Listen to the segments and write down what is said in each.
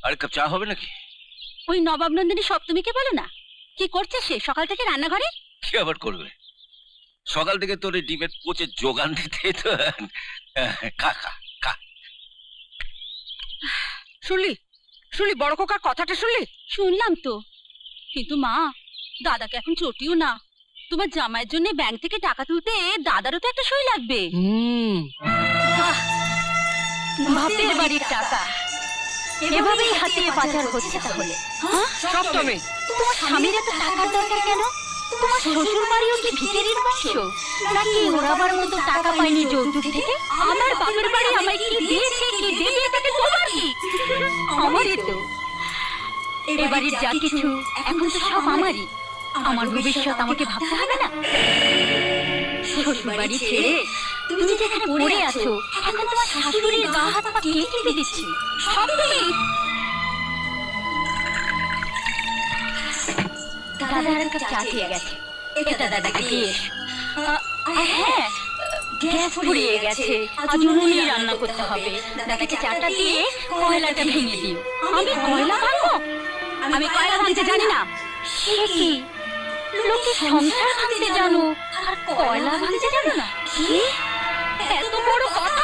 আরে কাপ চা হবে নাকি? ওই নবাব নন্দিনী সপ্তমীকে বলো না, কি করছে সে সকাল থেকে রান্নাঘরে? কি আবার করবে? সকাল থেকে তোর এই ডিমের পচে যোগান দিতে তো। খা খা খা। শুনলি শুনলি বড় খোকার কথাটা শুনলি? শুনলাম তো, কিন্তু মা দাদাকে এখন চটিও না। তোমার জামাইয়ের জন্য ব্যাংক থেকে টাকা তুলতে দাদারও তো একটা সই লাগবে। বাপের বাড়ির টাকা এভাবেই হাতে পাচার হচ্ছে তাহলে? সপ্তমী, তোমার স্বামীর এত টাকার দরকার কেন? তোমার শ্বশুর বাড়িও কি ভিখারির বংশ নাকি ওরাবার মতো টাকা পায়নি যৌতুক থেকে? আমার বাপের বাড়ি আমায় কি দিয়েছে কি দেবে তাতে তোমার কি? আমারই তো এ বাড়ির যা কিছু এখন তো সব আমারই। আমার ভবিষ্যৎ আমাকে ভাবতে হবে না? শ্বশুর বাড়ি ছেড়ে তুমি যেখানে পড়ে আছো এখন তোমার শাশুড়ির গা হাত পা কে কেটে দিচ্ছে সব তুমি। দাদা আর একটা চা খেয়ে গেছে, এটা দাদাকে দিয়ে এসো। হ্যাঁ, গ্যাস ফুরিয়ে গেছে, আজ উনুনে রান্না করতে হবে। দাদাকে চাটা দিয়ে কয়লাটা ভেঙে দিও। আমি কয়লা ভাঙবো? আমি কয়লা ভাঙতে জানি না। সে কি লোকে সংসার ভাঙতে জানো আর কয়লা ভাঙতে জানো না? কি এত বড় কথা!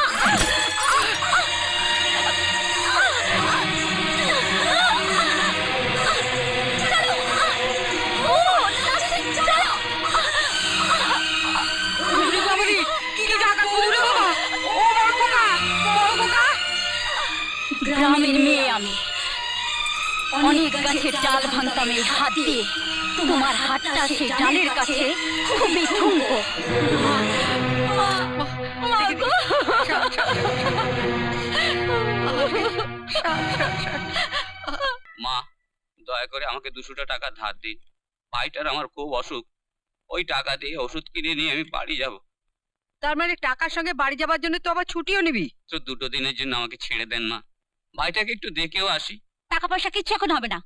গ্রামের মেয়ে আমি, অনেক গাছের ডাল ভাঙতাম এই হাত দিয়ে। তোমার হাতটা সেই ডালের কাছে খুবই ঠুনকো। মা, দয়া করে আমাকে 200 টাকা ধার দিন। ভাইটার আমার খুব অসুখ, ওই টাকা দিয়ে ওষুধ কিনে নিয়ে আমি বাড়ি যাব। তার মানে টাকার সঙ্গে বাড়ি যাবার জন্য তো আবার ছুটিও নিবি? তো 2 দিনের জন্য আমাকে ছেড়ে দেন মা, ভাইটাকে একটু দেখেও আসি। টাকা পয়সা কিচ্ছু এখন হবে না।